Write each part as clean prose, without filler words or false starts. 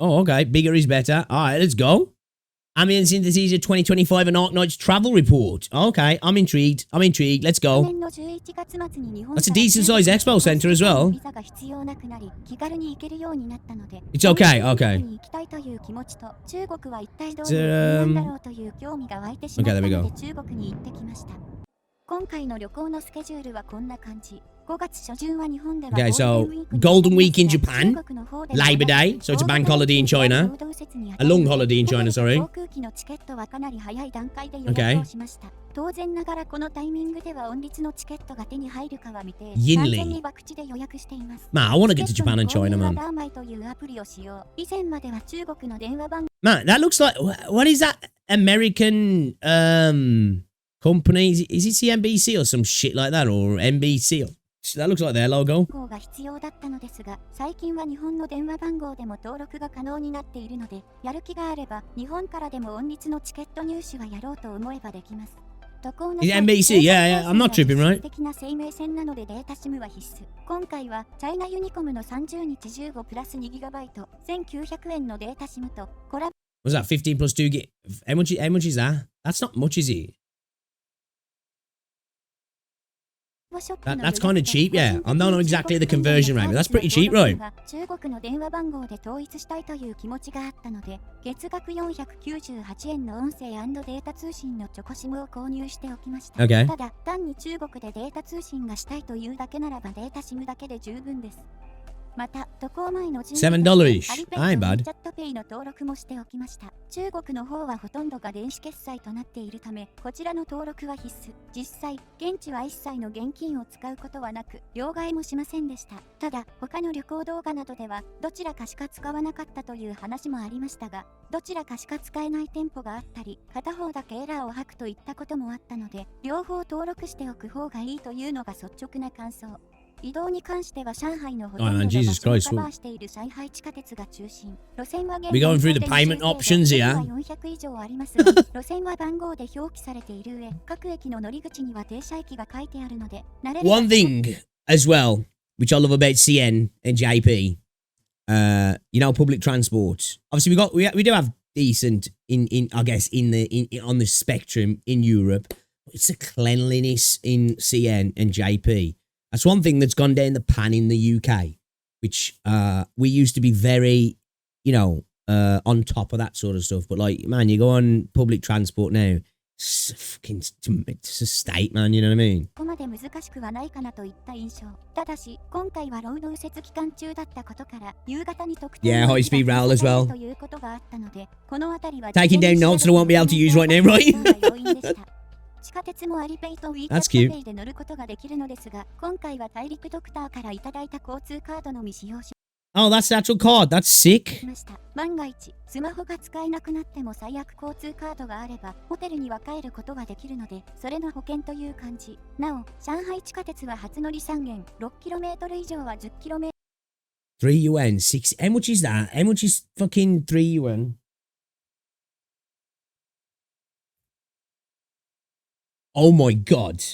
Oh, okay. Bigger is better. All right, let's go. Ambience Synesthesia 2025 and Arknights travel report. Okay, I'm intrigued. Let's go. That's a decent sized expo center as well. It's okay, okay. Okay, there we go. Okay, so Golden Week in Japan, Labor Day, so it's a bank holiday in China, a long holiday in China, sorry. Okay. Yinli. Man, I want to get to Japan and China, man. Man, that looks like, what is that American company? Is it CNBC or some shit like that, or NBC? That looks like their logo. Is NBC? Yeah, I'm not tripping, right? What's that? 15 plus 2 gig? How much is that? That's not much, is it? That's kind of cheap, yeah. I don't know exactly the conversion rate, but that's pretty cheap, right? Okay. $7-ish. I ain't bad. Oh man, Jesus Christ. We're going through the payment options here. One thing as well, which I love about CN and JP, you know, public transport. Obviously, we do have decent I guess on the spectrum in Europe. It's the cleanliness in CN and JP. That's one thing that's gone down the pan in the UK, which we used to be very, you know, on top of that sort of stuff. But like, man, you go on public transport now, it's a state, man, you know what I mean? Yeah, high-speed rail as well. Taking down notes that I won't be able to use right now, right? That's cute. Oh, that's the actual card. That's sick. $3, 6. How much is that? How much is fucking $3? Oh my god.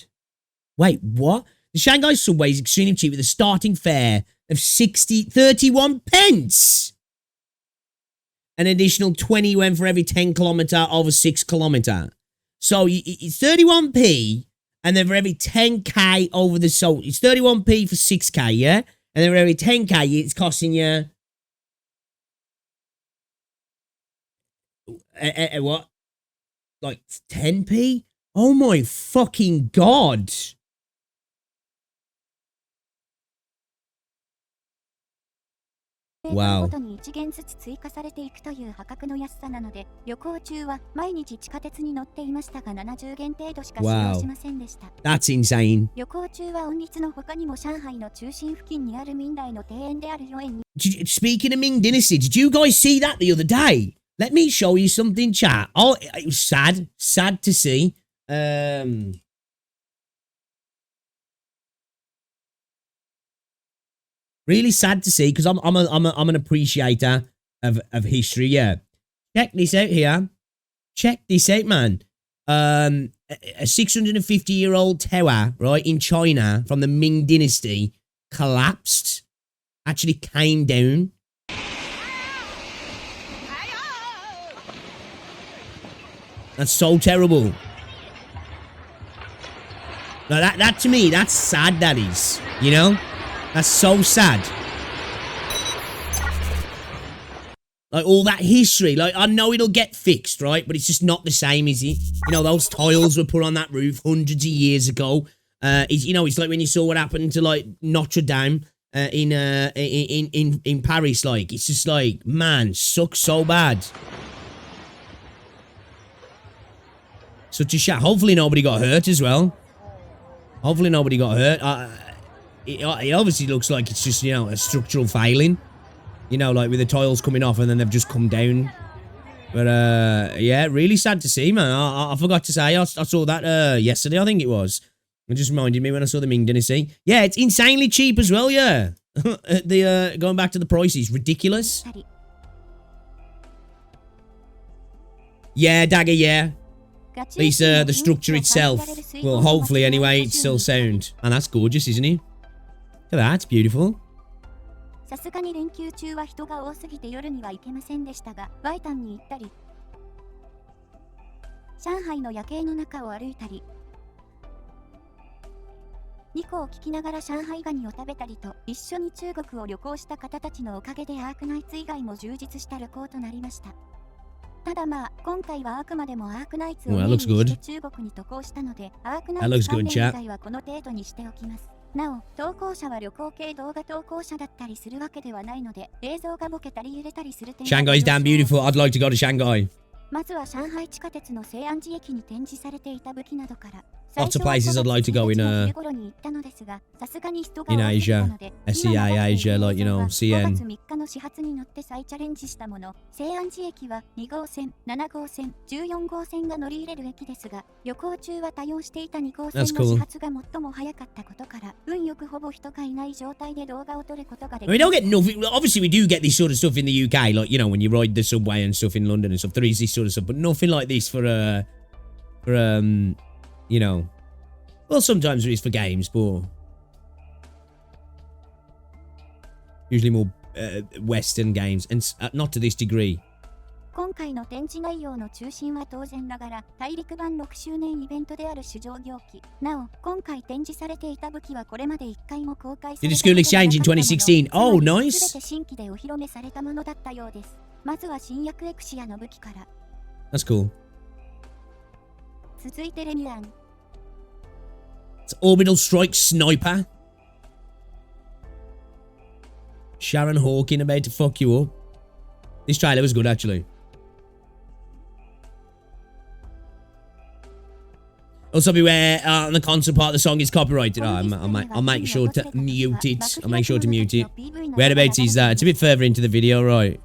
Wait, what? The Shanghai subway is extremely cheap with a starting fare of 31 pence. An additional 20 yuan for every 10 kilometer over 6 kilometer. So it's 31p, and then for every 10k over the so it's 31p for 6k, yeah? And then for every 10k it's costing you what? Like 10p? Oh my fucking god. Wow. Wow. That's insane. Speaking of Ming Dynasty, did you guys see that the other day? Let me show you something, chat. Oh, it was sad. Sad to see. Really sad to see, because I'm an appreciator of history. Yeah, check this out here. Check this out, man. A 650-year-old tower, right, in China from the Ming Dynasty collapsed. Actually came down. That's so terrible. No, that to me, that's sad, that is. You know? That's so sad. Like, all that history. Like, I know it'll get fixed, right? But it's just not the same, is it? You know, those tiles were put on that roof hundreds of years ago. You know, it's like when you saw what happened to, like, Notre Dame in Paris. Like, it's just like, man, sucks so bad. Such a shame. Hopefully nobody got hurt as well. Hopefully nobody got hurt. It obviously looks like it's just, you know, a structural failing. You know, like with the tiles coming off and then they've just come down. But, yeah, really sad to see, man. I forgot to say, I saw that yesterday, I think it was. It just reminded me when I saw the Ming Dynasty. Yeah, it's insanely cheap as well, yeah. Going back to the prices, ridiculous. Yeah, Dagger, yeah. At least the structure itself, well, hopefully anyway, it's still sound. And that's gorgeous, isn't it? Look at that, it's beautiful. さすがに連休中は人が多すぎて夜には行けませんでしたが、バイタンに行ったり、上海の夜景の中を歩いたり、ニコを聞きながら上海ガニを食べたりと、一緒に中国を旅行した方たちのおかげでアークナイツ以外も充実した旅行となりました。ただまあ、今回はあくまでもアークナイツをメインにして中国に渡航したので、アークナイツ関連以外はこの程度にしておきます。なお、投稿者は旅行系動画投稿者だったりするわけではないので、映像がボケたり揺れたりする点。Shanghai's damn beautiful. I'd like to go to Shanghai. まずは上海地下鉄の西安寺駅に展示されていた武器などから。Lots of places I'd like to go in Asia, SEA Asia, like, you know, CN. 5月3日の始発に乗って再チャレンジしたもの。西安寺駅は2号線、7号線、14号線が乗り入れる駅ですが、旅行中は多用していた2号線の始発が最も早かったことから、運よくほぼ人がいない状態で動画を撮ることができる。We don't get nothing. Obviously, we do get this sort of stuff in the UK, like, you know, when you ride the subway and stuff in London and stuff. There is this sort of stuff, but nothing like this for you know, well, sometimes it is for games, but usually more Western games, and not to this degree. 今回の展示内容の中心は当然ながら大陸版6周年イベントである主上行機。なお、今回展示されていた武器はこれまで1回も公開されたことがなかったもの。Did a school exchange in 2016? Oh, nice. すべて新規でお披露目されたものだったようです。まずは新薬エクシアの武器から。That's cool. 続いてレミュアン。It's Orbital Strike Sniper. Sharon Hawking about to fuck you up. This trailer was good, actually. Also, beware on the concert part, the song is copyrighted. Oh, I'll make sure to mute it. I'll make sure to mute it. Whereabouts is that? It's a bit further into the video, right?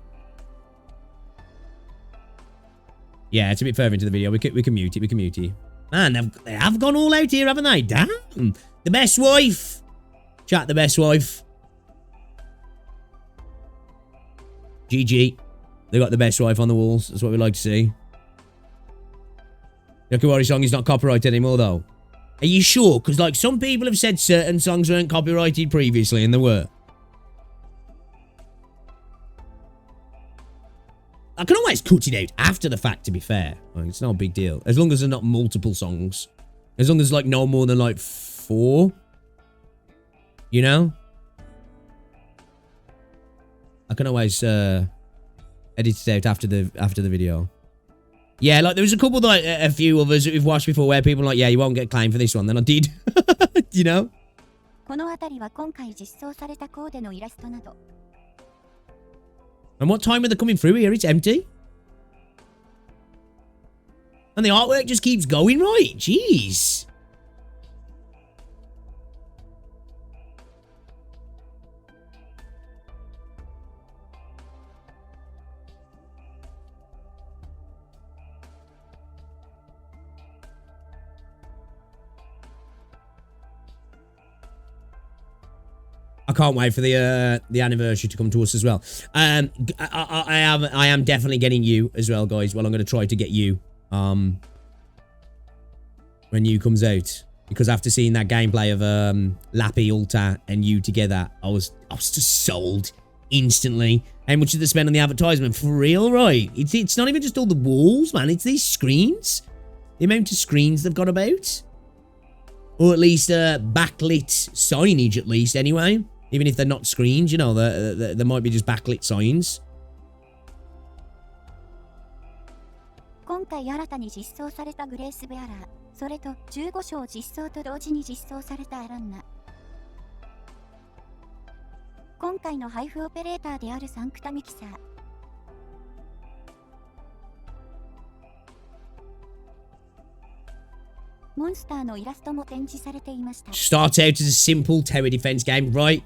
Yeah, it's a bit further into the video. We can mute it. We can mute it. Man, they have gone all out here, haven't they? Damn. The best wife. Chat, the best wife. GG. They got the best wife on the walls. That's what we like to see. Yakuwari song is not copyrighted anymore, though. Are you sure? Because, like, some people have said certain songs weren't copyrighted previously, and they were. I can always cut it out after the fact, to be fair. Like, it's not a big deal. As long as there's not multiple songs. As long as, like, no more than, like, 4. You know? I can always edit it out after the video. Yeah, like, there was a couple, like, a few others that we've watched before where people are like, yeah, you won't get claimed for this one. Then I did. You know? この辺りは今回実装されたコーデのイラストなど。And what time are they coming through here? It's empty. And the artwork just keeps going, right? Jeez. I can't wait for the anniversary to come to us as well. I am definitely getting you as well, guys. Well, I'm going to try to get you when you comes out, because after seeing that gameplay of Lappy, Ulta, and you together, I was just sold instantly. How much did they spend on the advertisement? For real, right? It's not even just all the walls, man. It's these screens. The amount of screens they've got about. Or at least backlit signage, at least, anyway. Even if they're not screens, you know, there might be just backlit signs. 今回新たに実装されたグレースベアラー、それと15章実装と同時に実装されたアランナ。今回の配布オペレーターであるサンクタミキサー。モンスターのイラストも展示されていました。Starts out as a simple tower defense game, right?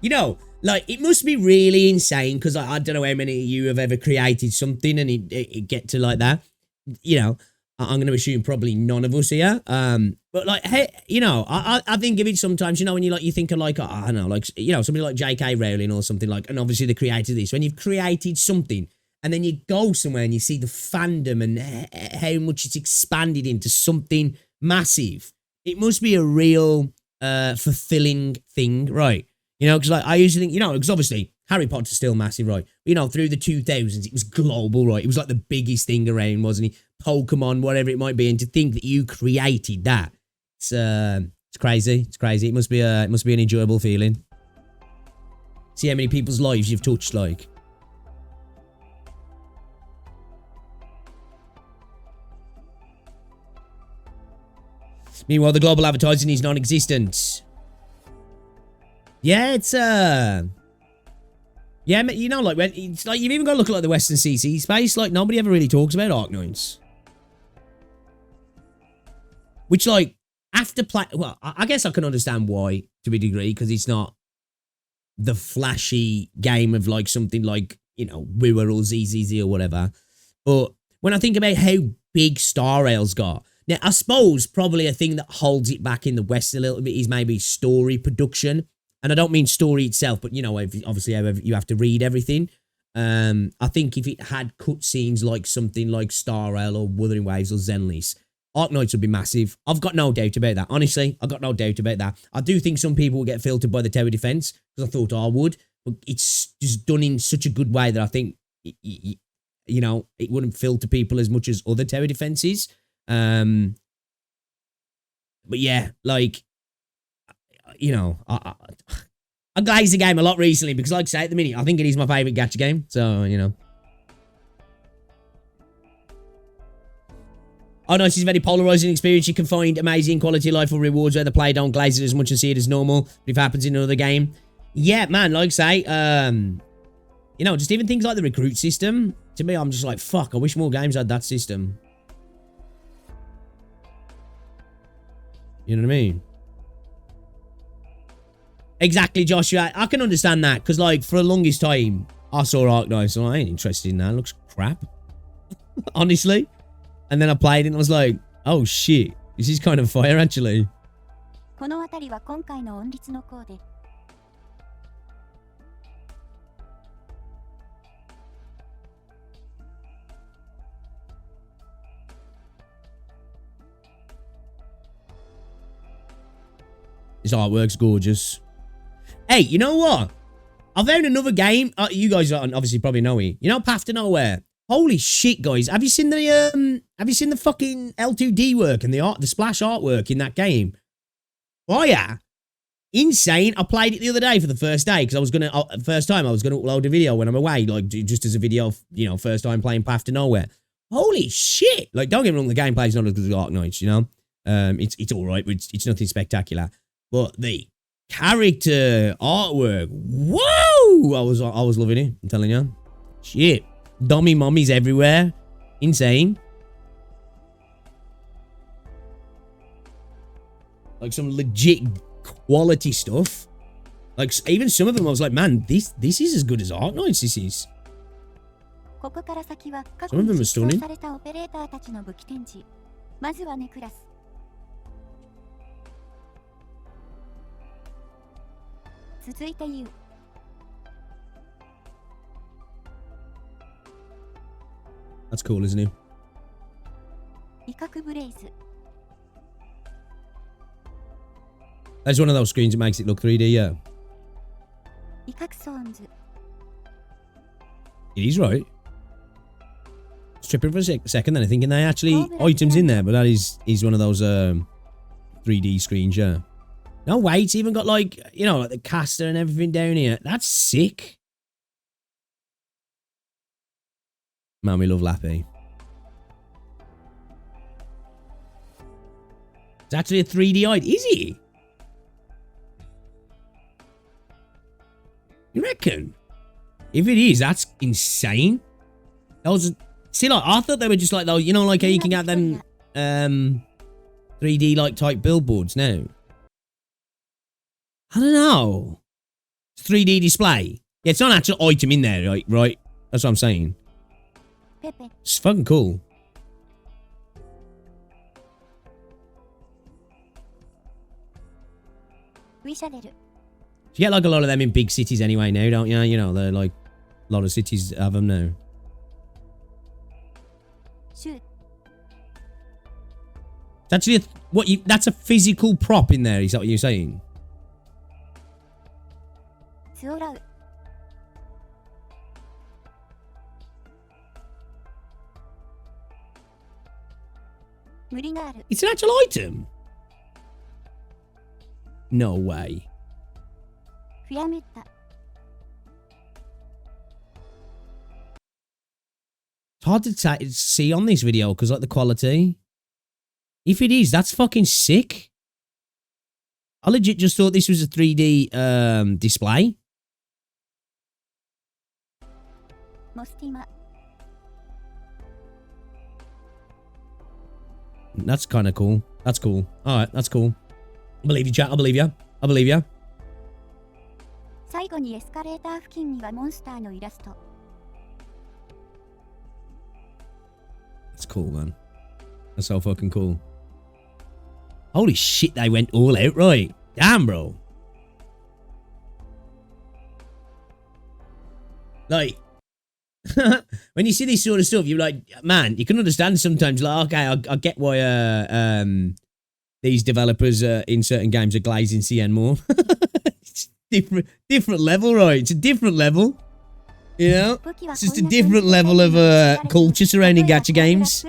You know, like, it must be really insane, because I don't know how many of you have ever created something and it get to like that. You know, I'm going to assume probably none of us here. But like, hey, you know, I think of it sometimes, you know, when you think of like, I don't know, like, you know, somebody like J.K. Rowling or something like, and obviously they created this. When you've created something and then you go somewhere and you see the fandom and how much it's expanded into something massive, it must be a real fulfilling thing, right? You know, because like, I used to think, you know, because obviously Harry Potter's still massive, right? You know, through the 2000s, it was global, right? It was like the biggest thing around, wasn't it? Pokemon, whatever it might be, and to think that you created that, it's crazy. It's crazy. It must be an enjoyable feeling. See how many people's lives you've touched, like. Meanwhile, the global advertising is non-existent. Yeah, it's yeah, you know, like when it's like you've even got to look at like the Western CC space. Like nobody ever really talks about Arknights. Which, like, after play, well, I guess I can understand why to a degree, because it's not the flashy game of like something like, you know, Wua or ZZZ or whatever. But when I think about how big Star Rail's got, now I suppose probably a thing that holds it back in the West a little bit is maybe story production. And I don't mean story itself, but, you know, obviously you have to read everything. I think if it had cutscenes like something like Star Rail or Wuthering Waves or Zenless, Arknights would be massive. I've got no doubt about that. Honestly, I've got no doubt about that. I do think some people will get filtered by the tower defense, because I thought I would. But it's just done in such a good way that I think, you know, it wouldn't filter people as much as other tower defenses. But yeah, like, you know, I glazed the game a lot recently because, like I say, at the minute, I think it is my favourite gacha game. So, you know. Oh, no, it's a very polarising experience. You can find amazing quality of life or rewards where the player don't glaze it as much and see it as normal. But if it happens in another game, yeah, man, like I say, you know, just even things like the recruit system, to me, I'm just like, fuck, I wish more games had that system. You know what I mean? Exactly, Joshua. I can understand that, because, like, for the longest time, I saw Arknights, and I ain't interested in that. It looks crap. Honestly. And then I played it, and I was like, oh, shit. This is kind of fire, actually. この辺りは今回の音律のコーデ。This artwork's gorgeous. Hey, you know what? I found another game. You guys obviously probably know it. You know Path to Nowhere? Holy shit, guys. Have you seen the fucking L2D work and the splash artwork in that game? Oh, yeah. Insane. I played it the other day for the first day, because I was going to, first time I was going to upload a video when I'm away, like, just as a video, you know, first time playing Path to Nowhere. Holy shit. Like, don't get me wrong, the gameplay's not as good as Arknights, you know? It's alright, but it's nothing spectacular. But the character artwork, whoa! I was loving it, I'm telling you. Shit. Dummy mummies everywhere. Insane. Like some legit quality stuff. Like even some of them I was like, man, this is as good as Arknights, this is. ここから先は過 Some 去 of に them are 実装 stunning. されたオペレーターたちの武器展示。まずはネクラス。続いて U。 That's cool, isn't it? 威嚇ブレイズ。 That's one of those screens that makes it look 3D, yeah. 威嚇ソーンズ。It is right. Tripping for a second then. I'm thinking they actually items in there, but that is one of those 3D screens, yeah. No way, it's even got like, you know, like the caster and everything down here. That's sick. Man, we love Lappy. It's actually a 3D item, is he? You reckon? If it is, that's insane. Those, see, like, I thought they were just like those, you know, like how you can get them 3D like type billboards now. I don't know. It's 3D display. Yeah, it's not an actual item in there, right? That's what I'm saying. It's fucking cool. You get like a lot of them in big cities anyway now, don't you? You know, they're like, a lot of cities have them now. It's actually that's a physical prop in there, is that what you're saying? It's an actual item? No way. It's hard to see on this video because like the quality. If it is, that's fucking sick. I legit just thought this was a 3D display. That's kind of cool. That's cool. All right, that's cool. I believe you, chat. I believe you. I believe you. That's cool, man. That's so fucking cool. Holy shit, they went all out, right? Damn, bro. Like, when you see this sort of stuff, you're like, man, you can understand sometimes, like, okay, I get why these developers in certain games are glazing CN more. It's different level, right? It's a different level. You know? It's just a different level of culture surrounding gacha games.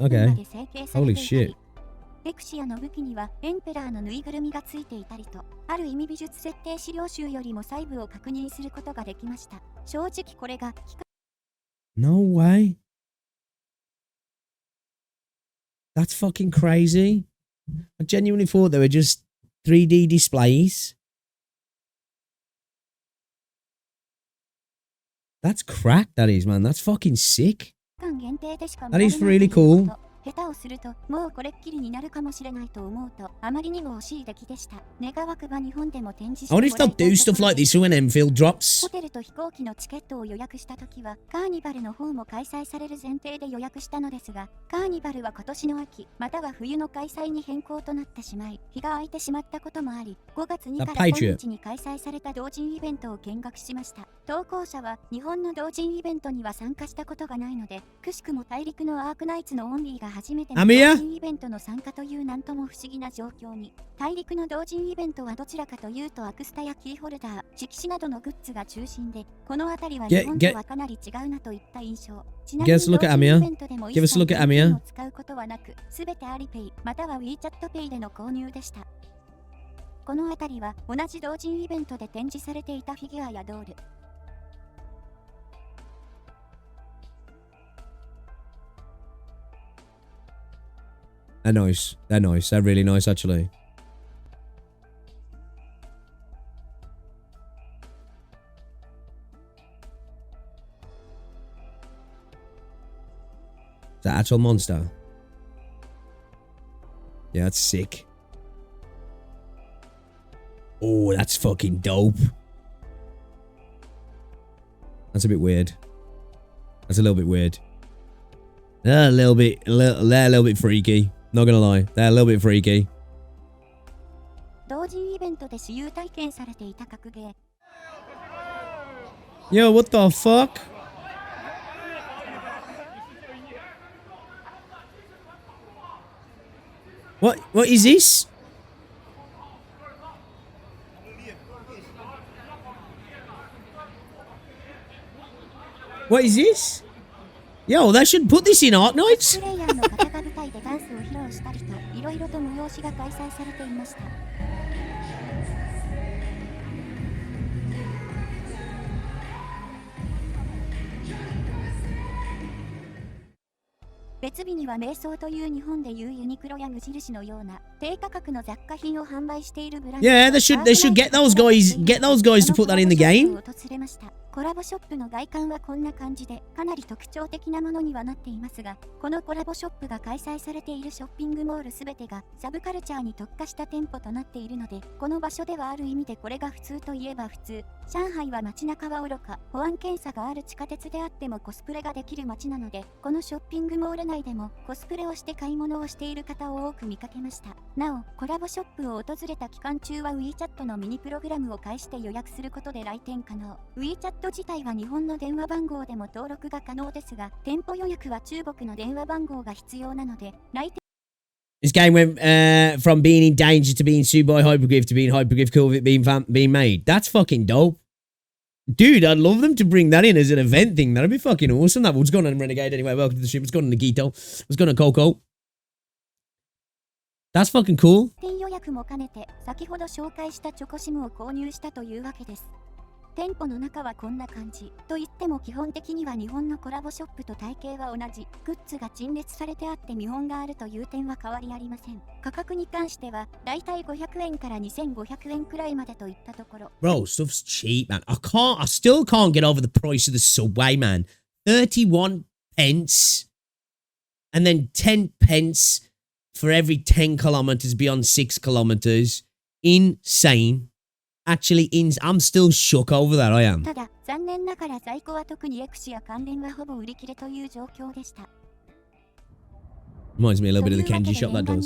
Okay. Holy shit. レクシアの武器にはエンペラーのぬいぐるみがついていたりと、ある意味美術設定資料集よりも細部を確認することができました。正直これが No way. That's fucking crazy. I genuinely thought they were just 3D displays. That's crack, that is, man. That's fucking sick. That is really cool. 下手をすると、もうこれっきりになるかもしれないと思うと、あまりにも惜しい出来でした。願わくば日本でも展示して。I wonder if they'll do stuff like this when Enfield drops. ホテルと飛行機のチケットを予約したときは、カーニバルの方も開催される前提で予約したのですが、カーニバルは今年の秋、または冬の開催に変更となってしまい、日が空いてしまったこともあり、5月2から5日に開催された同人イベントを見学しました。投稿者は、日本の同人イベントには参加したことがないので、くしくも大陸のアークナイツのオンリーが初めての同人イベントの参加というなんとも不思議な状況に、大陸の同人イベントはどちらかというとアクスタやキーホルダー、色紙などのグッズが中心で、この辺りは日本とはかなり違うなといった印象。ちなみに同人イベントでも一切現金を使うことはなく、すべてアリペイまたは WeChat ペイでの購入でした。この辺りは同じ同人イベントで展示されていたフィギュアやドール。They're nice. They're nice. They're really nice, actually. Is that actual monster? Yeah, that's sick. Oh, that's fucking dope. That's a bit weird. That's a little bit weird. They're a little bit freaky. Not gonna lie, they're a little bit freaky. Yo, what the fuck? What is this? What is this? Yo, they should put this in Arknights. プレイヤーの方が舞台でダンスを披露したりと、いろいろと催しが開催されていました。別日には瞑想という日本でいうユニクロや無印のような低価格の雑貨品を販売しているブランド。Yeah, they should get those guys to put that in the game. 訪れました。コラボショップの外観はこんな感じで、かなり特徴的なものにはなっていますが、このコラボショップが開催されているショッピングモールすべてがサブカルチャーに特化した店舗となっているので、この場所ではある意味でこれが普通といえば普通。上海は街中は愚か、保安検査がある地下鉄であってもコスプレができる街なので、このショッピングモール内でもコスプレをして買い物をしている方を多く見かけました。なお、コラボショップを訪れた期間中は WeChat のミニプログラムを介して予約することで来店可能。WeChat 自体は日本の電話番号でも登録が可能ですが、店舗予約は中国の電話番号が必要なので、来店 This game went from being in danger to being sued by Hypergryph to being Hypergryph cool with it being made. That's fucking dope. Dude, I'd love them to bring that in as an event thing. That'd be fucking awesome. What's going on, Renegade? Anyway, welcome to the stream. What's going on, Nagito? What's going on, Coco? That's fucking cool. 店予約も兼ねて、先ほど紹介したチョコシムを購入したというわけです。店舗の中はこんな感じ。と言っても基本的には日本のコラボショップと体型は同じ。グッズが陳列されてあって見本があるという点は変わりありません。価格に関しては、だいたい500円から2500円くらいまでといったところ。Bro, stuff's cheap, man. I still can't get over the price of the subway, man. 31 pence. And then 10 pence for every 10 kilometers beyond 6 kilometers. Insane. Actually, I'm still shook over that, I am. ただ、残念ながら在庫は特にエクシや関連はほぼ売り切れという状況でした。Reminds me a little bit of the Kenji shop, that does.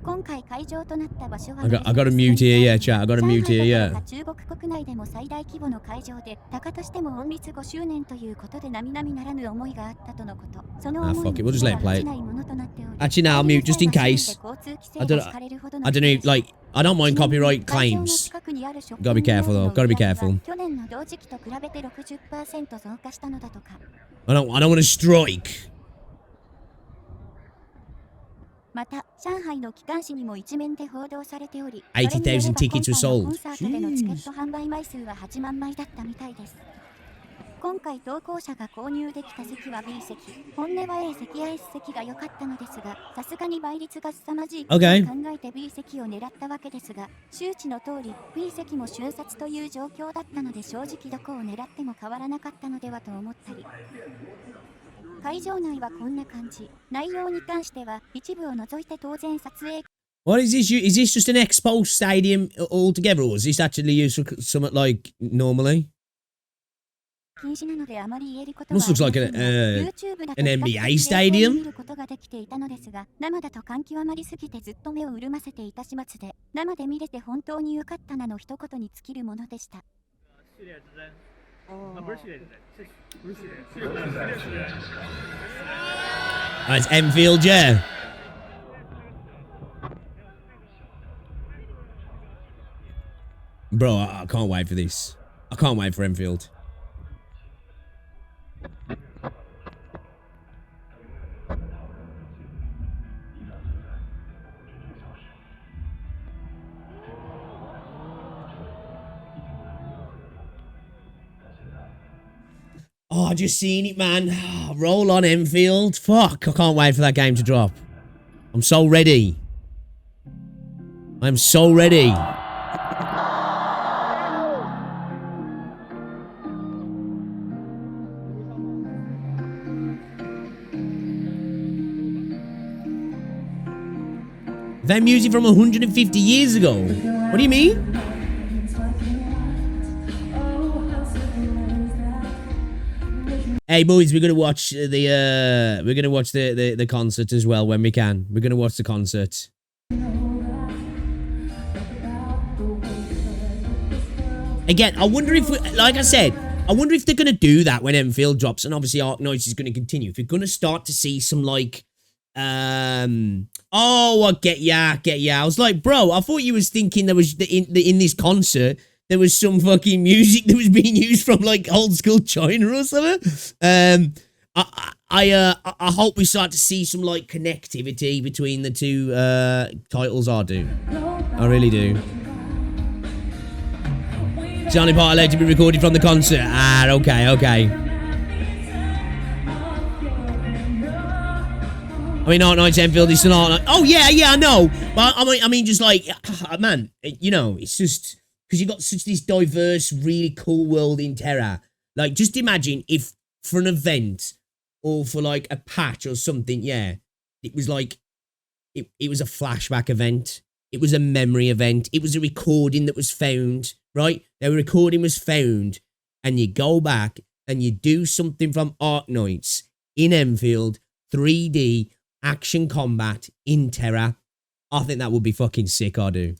今回会場となった場所は I got a mute here, yeah, chat. I got a mute here, yeah. 中国国内でも最大規模の会場で、高としても音律5周年ということで並々ならぬ思いがあったとのこと。その思い fuck it, we'll just let it play it. ないものとなっており、 Actually, now I'll mute just in case. I don't know, like, I don't mind copyright claims. Gotta be careful, though. Gotta be careful. 去年の同時期と比べて 60% 増加したのだとか。I don't want to strike. また、上海の機関紙にも一面で報道されており、 80,000 tickets were sold. コンサートでのチケット販売枚数は8万枚だったみたいです。今回投稿者が購入できた席は B 席。本音は A 席や S 席が良かったのですが、さすがに倍率が凄まじいことを考えて B 席を狙ったわけですが、周知の通り B 席も瞬殺という状況だったので正直どこを狙っても変わらなかったのではと思ったり。会場内はこんな感じ。内容に関しては一部を除いて当然撮影。What is this? Is this just an expo stadium altogether, or is this actually used for something like normally? 禁止なのであまり言えることは Must look like an NBA stadium. 見ることができていたのですが、生だと感極まりすぎてずっと目を潤ませていた始末で、生で見れて本当に良かったなの一言に尽きるものでした。That's Enfield, yeah. Bro, I can't wait for this. I can't wait for Enfield. Oh, I just seen it, man. Roll on, Enfield. Fuck, I can't wait for that game to drop. I'm so ready. I'm so ready. That music from 150 years ago. What do you mean? Hey boys, we're gonna watch the concert as well when we can. We're gonna watch the concert. Again, I wonder if, like I said, I wonder if they're gonna do that when Enfield drops, and obviously Arknights is gonna continue. If we're gonna start to see some like Oh, I get ya. I was like, bro, I thought you was thinking there was in this concert there was some fucking music that was being used from like old school China or something. I hope we start to see some like connectivity between the two titles. I do. I really do. It's the only part allowed to be recorded from the concert. Ah, okay. I mean, Arknights Enfield is still Arknights. Oh, yeah, I know. But I mean, just like, man, you know, it's just because you got such this diverse, really cool world in Terra. Like, just imagine if for an event or for like a patch or something, yeah, it was like, it was a flashback event. It was a memory event. It was a recording that was found, right? The recording was found, and you go back and you do something from Arknights in Enfield, 3D, action combat in Terra. I think that would be fucking sick, I do.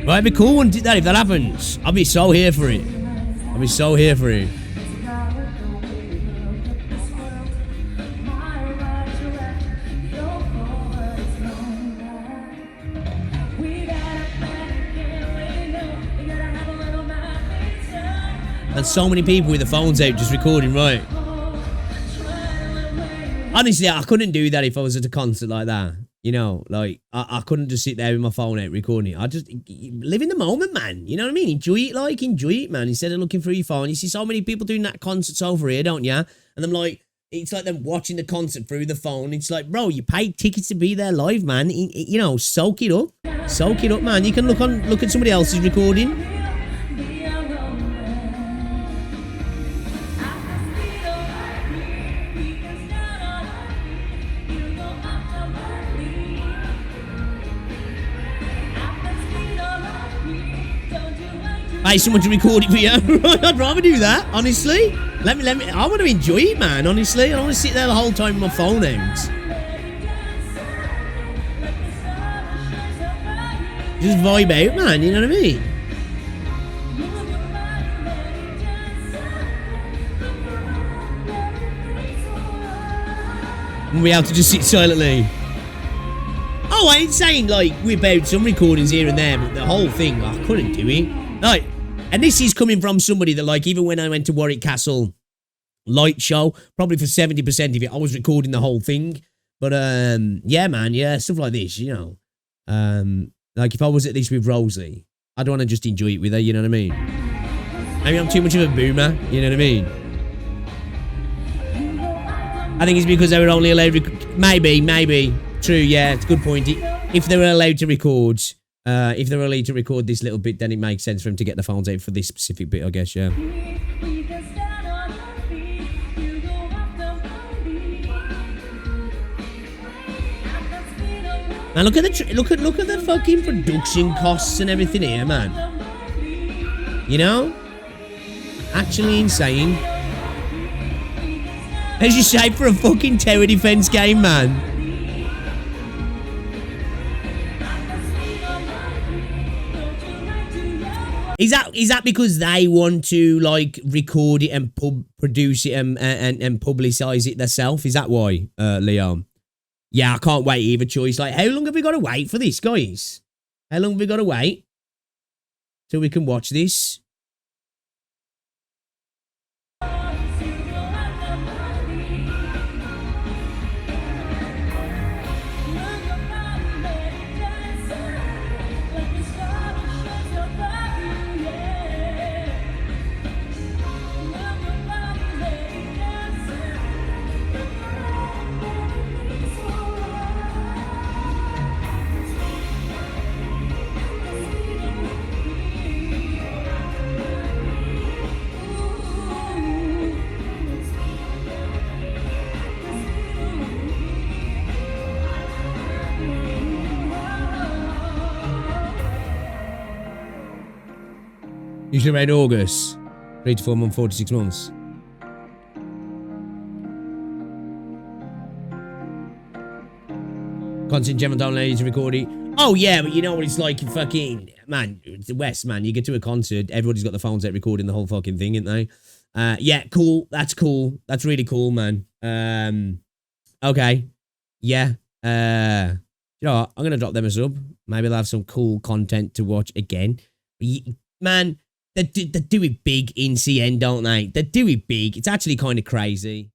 Right, it'd be cool, wouldn't it, that, if that happens? I'll be so here for it. And so many people with their phones out just recording, right? Honestly, I couldn't do that if I was at a concert like that. You know, like, I couldn't just sit there with my phone out recording it. I just live in the moment, man. You know what I mean? Enjoy it, man. Instead of looking through your phone. You see so many people doing that concerts over here, don't you? And I'm like, it's like them watching the concert through the phone. It's like, bro, you paid tickets to be there live, man. You know, soak it up. Soak it up, man. You can look at somebody else's recording. Hey, someone to record it for you. I'd rather do that, honestly. Let me. I want to enjoy it, man, honestly. I don't want to sit there the whole time with my phone out. Just vibe out, man, you know what I mean? And we have to just sit silently. Oh, I ain't saying, like, whip out some recordings here and there, but the whole thing, I couldn't do it. Like, and this is coming from somebody that, like, even when I went to Warwick Castle light show, probably for 70% of it, I was recording the whole thing. But, yeah, man, yeah, stuff like this, you know. Like, if I was at this with Rosie, I'd want to just enjoy it with her, you know what I mean? Maybe I'm too much of a boomer, you know what I mean? I think it's because they were only allowed... Maybe. True, yeah, it's a good point. If they were allowed to record... if they're allowed to record this little bit, then it makes sense for them to get the phones out for this specific bit, I guess, yeah. Man, look at the fucking production costs and everything here, man. You know? Actually insane. There's your shape for a fucking tower defense game, man. Is that because they want to, like, record it and produce it and publicise it themselves? Is that why, Leon? Yeah, I can't wait either, choice. Like, how long have we got to wait for this, guys? How long have we got to wait till we can watch this? Usually around August. 3 to 4 months, 4 to 6 months. Constant general downloads and recording. Oh, yeah, but you know what it's like in fucking... Man, it's the West, man. You get to a concert, everybody's got the phones out recording the whole fucking thing, ain't they? Yeah, cool. That's cool. That's really cool, man. Okay. Yeah. You know what? I'm going to drop them a sub. Maybe they'll have some cool content to watch again. Man, they do it big in CN, don't they? They do it big. It's actually kind of crazy.